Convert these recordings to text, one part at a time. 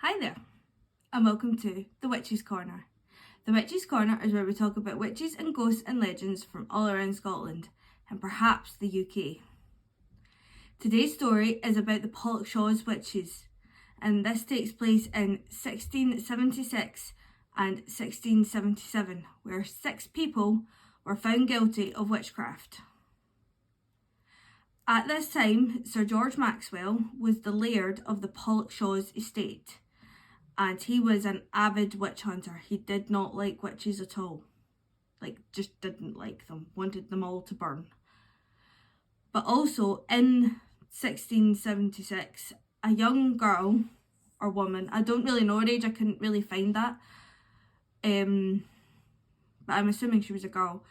Hi there, and welcome to the Witches Corner. The Witches Corner is where we talk about witches and ghosts and legends from all around Scotland, and perhaps the UK. Today's story is about the Pollokshaws witches, and this takes place in 1676 and 1677, where 6 people were found guilty of witchcraft. At this time, Sir George Maxwell was the laird of the Pollokshaws estate, and he was an avid witch hunter. He did not like witches at all. Just didn't like them. Wanted them all to burn. But also, in 1676, a young girl or woman, I don't really know her age, I couldn't really find that. But I'm assuming she was a girl,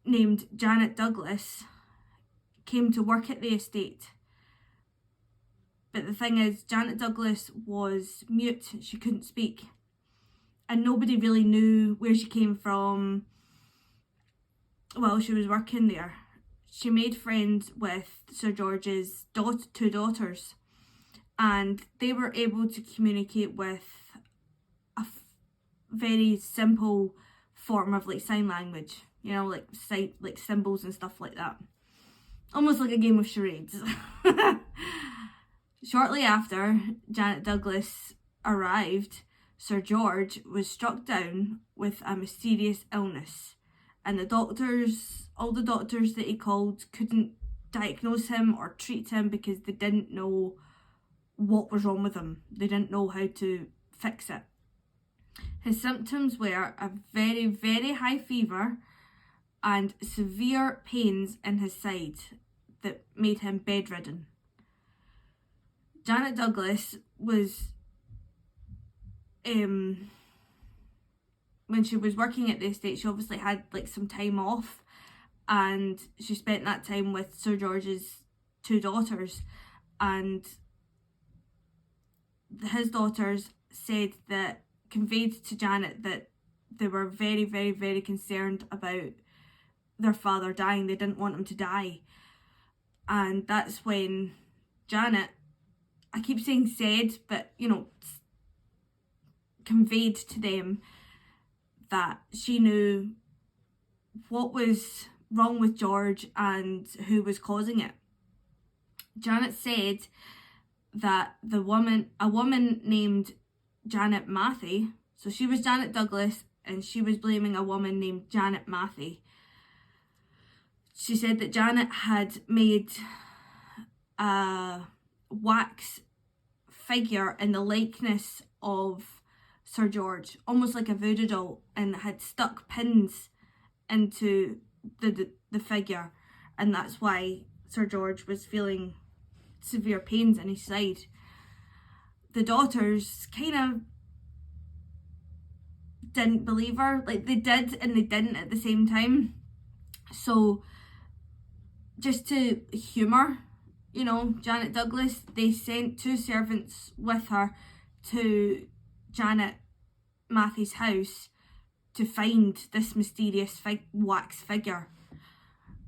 named Janet Douglas, came to work at the estate. But the thing is, Janet Douglas was mute, she couldn't speak. And nobody really knew where she came from while she was working there. She made friends with Sir George's 2 daughters, and they were able to communicate with a very simple form of sign language, like symbols and stuff like that. Almost like a game of charades. Shortly after Janet Douglas arrived, Sir George was struck down with a mysterious illness, and all the doctors that he called couldn't diagnose him or treat him because they didn't know what was wrong with him. They didn't know how to fix it. His symptoms were a very, very high fever and severe pains in his side that made him bedridden. Janet Douglas was, when she was working at the estate, she obviously had some time off, and she spent that time with Sir George's 2 daughters, and his daughters conveyed to Janet that they were very, very, very concerned about their father dying. They didn't want him to die. And that's when Janet, I keep saying said, but conveyed to them that she knew what was wrong with George and who was causing it. Janet said that a woman named Janet Matthew, so she was Janet Douglas and she was blaming a woman named Janet Matthew. She said that Janet had made a wax figure in the likeness of Sir George, almost like a voodoo doll, and had stuck pins into the figure, and that's why Sir George was feeling severe pains in his side. The daughters kind of didn't believe her. They did and they didn't at the same time. So just to humour, Janet Douglas, they sent 2 servants with her to Janet Matthew's house to find this mysterious wax figure.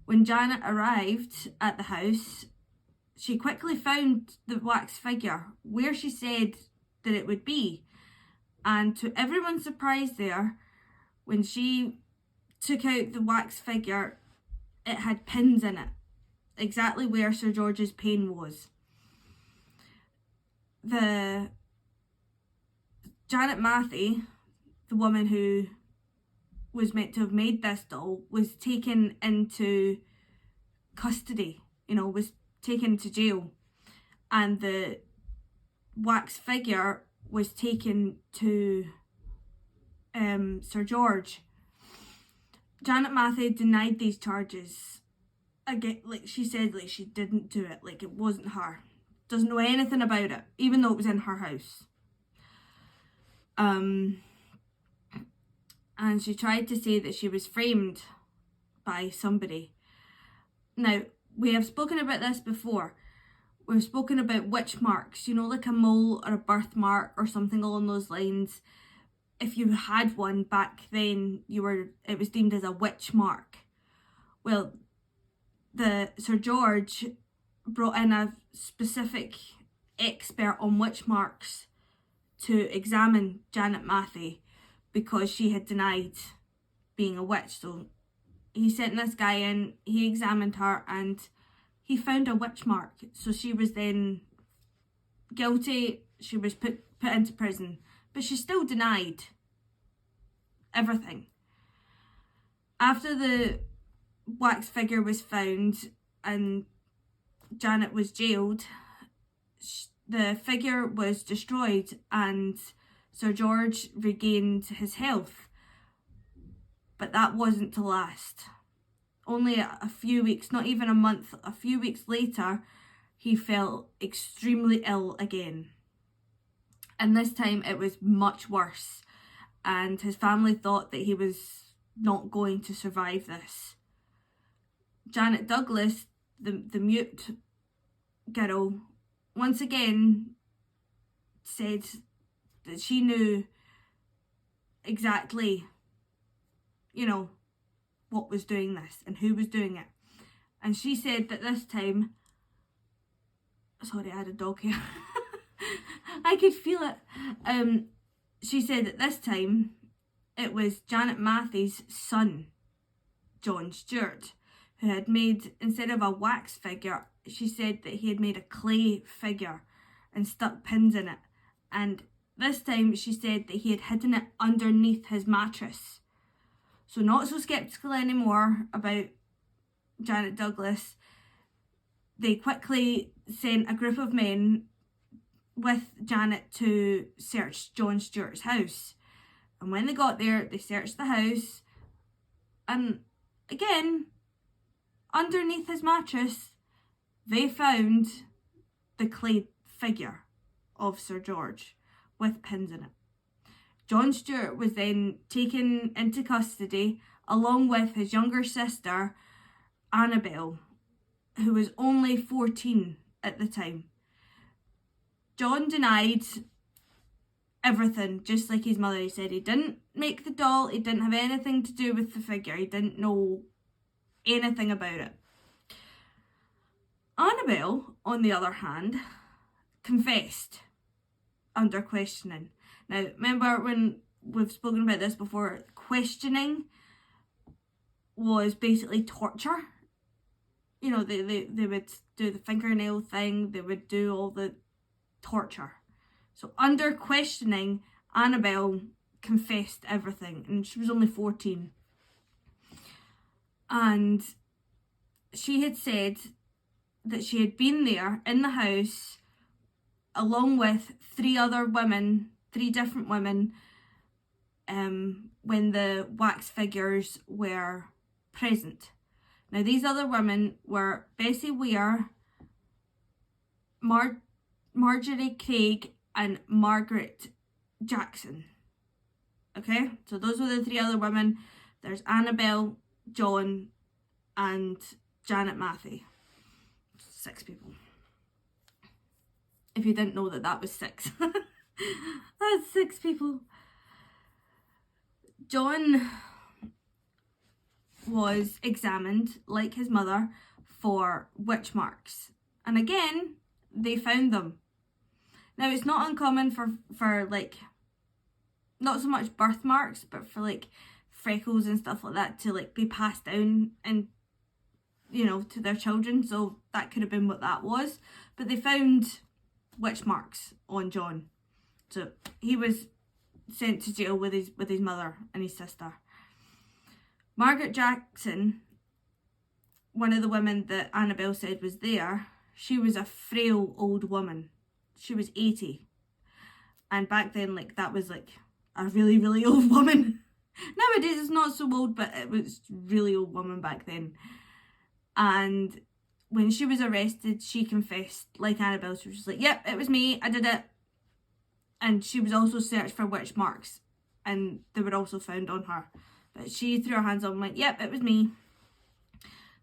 When Janet arrived at the house, she quickly found the wax figure where she said that it would be. And to everyone's surprise there, when she took out the wax figure, it had pins in it, exactly where Sir George's pain was. The Janet Matthew, the woman who was meant to have made this doll, was taken into custody, was taken to jail, and the wax figure was taken to Sir George. Janet Matthew denied these charges. Again, she said she didn't do it, it wasn't her. Doesn't know anything about it, even though it was in her house. And she tried to say that she was framed by somebody. Now, we have spoken about this before. We've spoken about witch marks, like a mole or a birthmark or something along those lines. If you had one back then, it was deemed as a witch mark. Well, the Sir George brought in a specific expert on witch marks to examine Janet Matthew because she had denied being a witch. So he sent this guy in, he examined her, and he found a witch mark. So she was then guilty, she was put into prison, but she still denied everything. After the wax figure was found and Janet was jailed, the figure was destroyed and Sir George regained his health. But that wasn't to last. Only a few weeks, not even a month, a few weeks later, he fell extremely ill again. And this time it was much worse. And his family thought that he was not going to survive this. Janet Douglas, the mute girl, once again said that she knew exactly, what was doing this and who was doing it. And she said that this time, sorry, I had a dog here. I could feel it. She said that this time it was Janet Matthew's son, John Stewart, who had made, instead of a wax figure, she said that he had made a clay figure and stuck pins in it. And this time she said that he had hidden it underneath his mattress. So not so sceptical anymore about Janet Douglas. They quickly sent a group of men with Janet to search John Stewart's house. And when they got there, they searched the house. And again, underneath his mattress, they found the clay figure of Sir George with pins in it. John Stewart was then taken into custody along with his younger sister, Annabel, who was only 14 at the time. John denied everything, just like his mother. He said he didn't make the doll, he didn't have anything to do with the figure, he didn't know anything about it. Annabel, on the other hand, confessed under questioning. Now, remember when we've spoken about this before, questioning was basically torture. They would do the fingernail thing, they would do all the torture. So under questioning, Annabel confessed everything, and she was only 14. And she had said that she had been there in the house along with three different women, when the wax figures were present. Now these other women were Bessie Weir, Marjorie Craig and Margaret Jackson. Okay, so those were the three other women. There's Annabel, John and Janet Matthew. 6 people. If you didn't know that was 6. That's 6 people. John was examined, like his mother, for witch marks. And again, they found them. Now, it's not uncommon for like, not so much birthmarks, but for like freckles and stuff like that to like be passed down and, to their children. So that could have been what that was. But they found witch marks on John. So he was sent to jail with his mother and his sister. Margaret Jackson, one of the women that Annabel said was there, she was a frail old woman. She was 80. And back then, like, that was like a really, really old woman. Nowadays it's not so old, but it was really old woman back then. And when she was arrested, she confessed, like Annabel. She was just like, yep, it was me, I did it. And she was also searched for witch marks, and they were also found on her. But she threw her hands up and went, yep, it was me.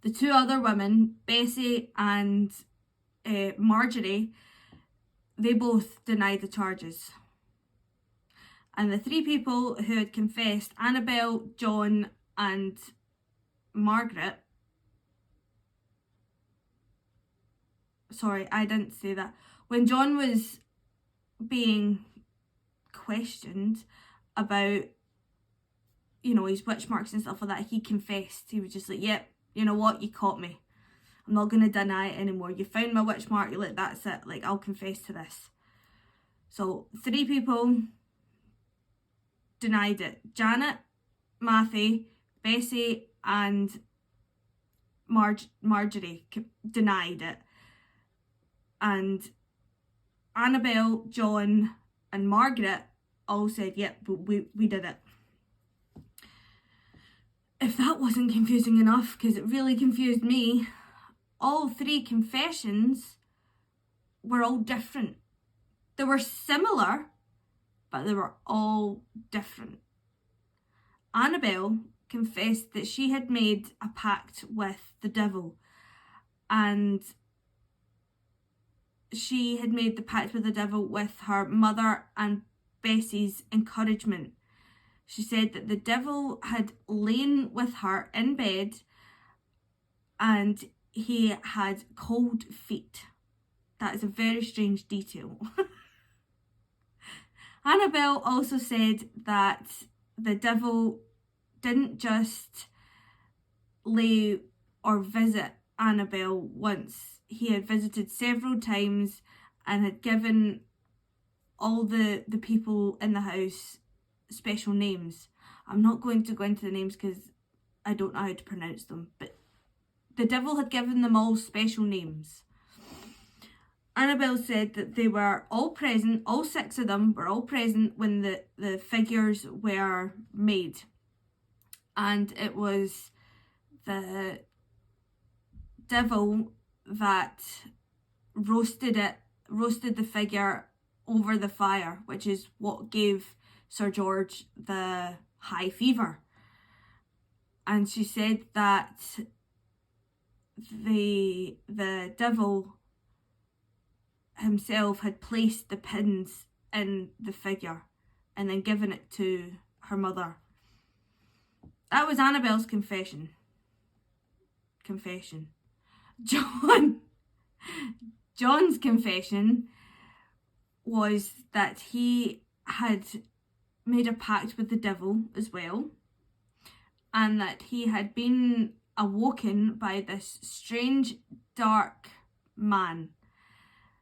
The 2 other women, Bessie and Marjorie, they both denied the charges. And the 3 people who had confessed, Annabel, John and Margaret, sorry, I didn't say that. When John was being questioned about, you know, his witch marks and stuff like that, he confessed. He was just like, yep, you know what, you caught me. I'm not going to deny it anymore. You found my witch mark, you're like, that's it. Like, I'll confess to this. So 3 people denied it. Janet, Matthew, Bessie and Marjorie denied it. And Annabelle, John and Margaret all said, yep, but we did it. If that wasn't confusing enough, because it really confused me, all 3 confessions were all different. They were similar, but they were all different. Annabelle confessed that she had made a pact with the devil, and she had made the pact with the devil with her mother and Bessie's encouragement. She said that the devil had lain with her in bed and he had cold feet. That is a very strange detail. Annabelle also said that the devil didn't just lay or visit Annabelle once. He had visited several times and had given all the people in the house special names. I'm not going to go into the names because I don't know how to pronounce them, but the devil had given them all special names. Annabelle said that they were all present, all 6 of them were all present when the figures were made. And it was the devil that roasted the figure over the fire, which is what gave Sir George the high fever. And she said that the devil himself had placed the pins in the figure and then given it to her mother. That was Annabelle's confession. John's confession was that he had made a pact with the devil as well, and that he had been awoken by this strange dark man.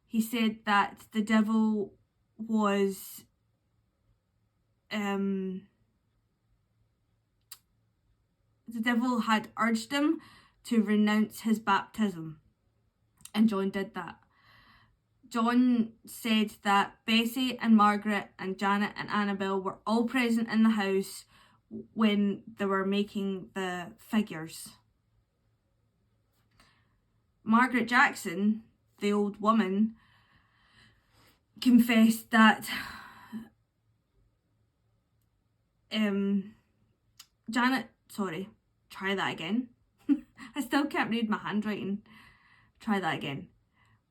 He said that the devil was the devil had urged him to renounce his baptism, and John did that. John said that Bessie and Margaret and Janet and Annabelle were all present in the house when they were making the figures. Margaret Jackson, the old woman, confessed that try that again. I still can't read my handwriting. Try that again.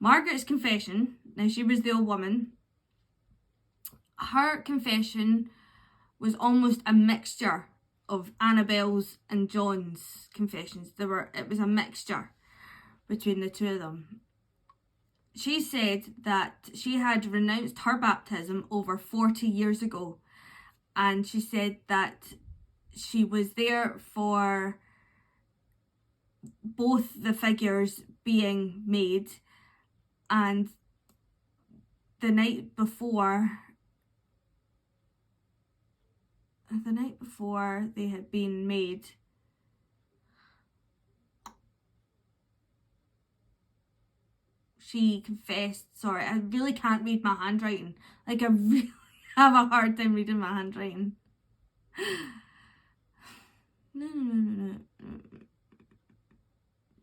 Margaret's confession, now she was the old woman, her confession was almost a mixture of Annabelle's and John's confessions. It was a mixture between the 2 of them. She said that she had renounced her baptism over 40 years ago, and she said that she was there for both the figures being made, and the night before they had been made, she confessed, sorry, I really can't read my handwriting. Like, I really have a hard time reading my handwriting. No.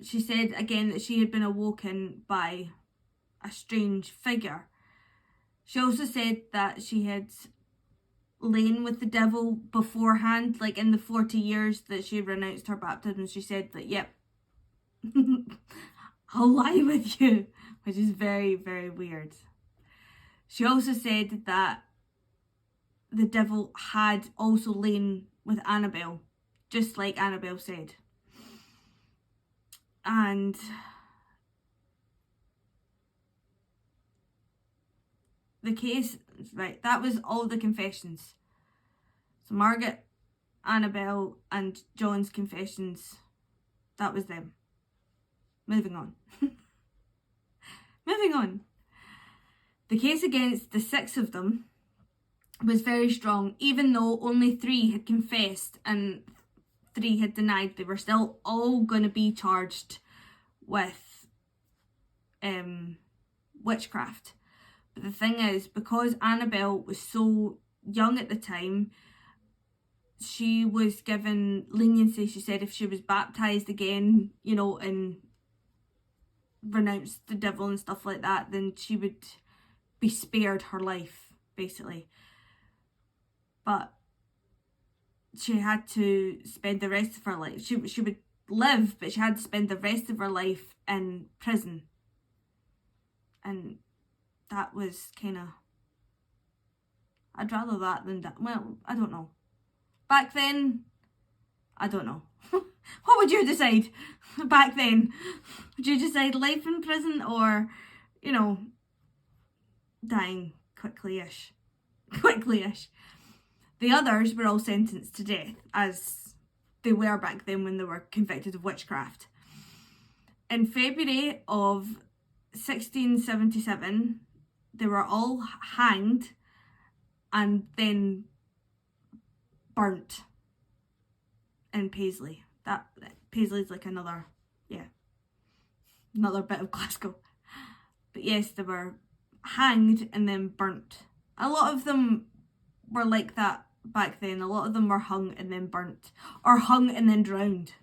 She said again that she had been awoken by a strange figure. She also said that she had lain with the devil beforehand, like in the 40 years that she had renounced her baptism. She said that, yep, I'll lie with you, which is very, very weird. She also said that the devil had also lain with Annabelle, just like Annabelle said. And the case, right, that was all the confessions. So Margaret, Annabelle and John's confessions, that was them. Moving on. Moving on. The case against the 6 of them was very strong, even though only 3 had confessed and 3 had denied. They were still all going to be charged with witchcraft. But the thing is, because Annabelle was so young at the time, she was given leniency. She said if she was baptised again, you know, and renounced the devil and stuff like that, then she would be spared her life, basically. But she had to spend the rest of her life, she would live, but she had to spend the rest of her life in prison. And that was kind of, I'd rather that than that. Well, I don't know. Back then, I don't know. What would you decide back then? Would you decide life in prison or, you know, dying quickly-ish? Quickly-ish. The others were all sentenced to death, as they were back then when they were convicted of witchcraft. In February of 1677, they were all hanged and then burnt in Paisley. Paisley's like another bit of Glasgow. But yes, they were hanged and then burnt. A lot of them were like that back then. A lot of them were hung and then burnt, or hung and then drowned.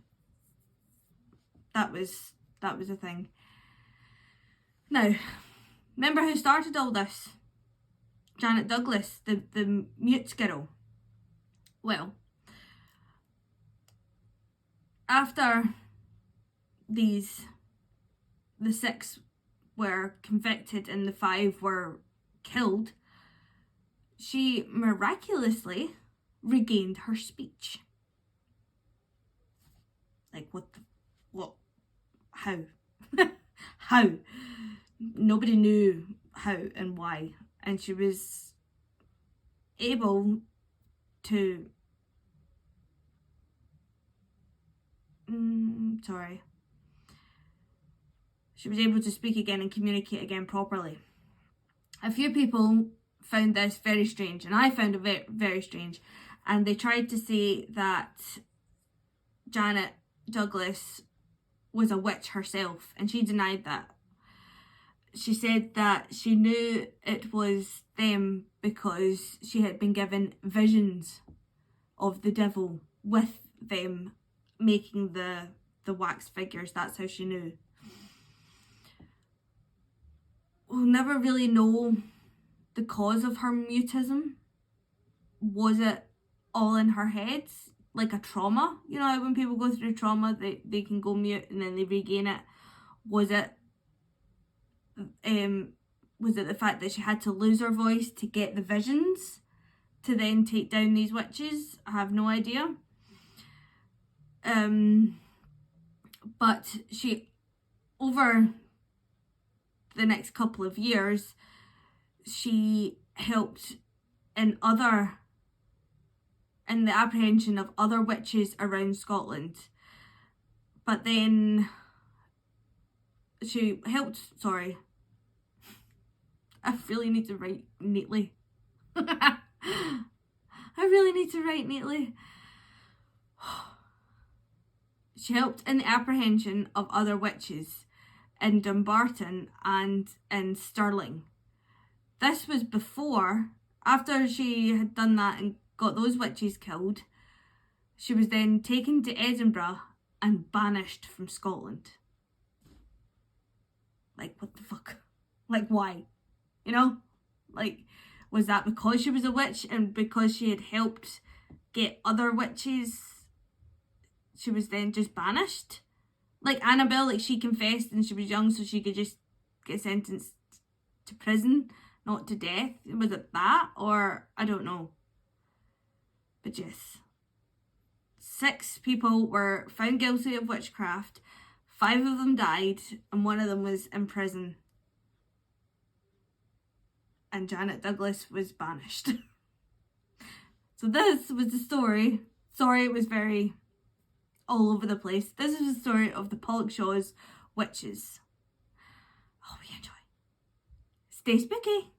That was a thing. Now, remember who started all this? Janet Douglas, the mute girl. Well, after the 6 were convicted and the 5 were killed, she miraculously regained her speech. Like, what? How? How? Nobody knew how and why. And she was able to... She was able to speak again and communicate again properly. A few people found this very strange, and I found it very, very strange. And they tried to say that Janet Douglas was a witch herself, and she denied that. She said that she knew it was them because she had been given visions of the devil with them making the wax figures. That's how she knew. We'll never really know the cause of her mutism. Was it all in her head, like a trauma? You know, when people go through trauma, they can go mute and then they regain it. Was it the fact that she had to lose her voice to get the visions to then take down these witches? I have no idea. But she, over the next couple of years, she helped in the apprehension of other witches around Scotland. But then she helped, I really need to write neatly. I really need to write neatly. She helped in the apprehension of other witches in Dumbarton and in Stirling. This was before, after she had done that and got those witches killed, she was then taken to Edinburgh and banished from Scotland. Like, what the fuck? Like, why? You know? Like, was that because she was a witch and because she had helped get other witches, she was then just banished? Like Annabelle, like, she confessed and she was young, so she could just get sentenced to prison, not to death. Was it that? Or, I don't know. But yes. 6 people were found guilty of witchcraft. 5 of them died and 1 of them was in prison. and Janet Douglas was banished. So this was the story. Sorry, it was very all over the place. This is the story of the Pollokshaws witches. Hope you enjoy. Stay spooky.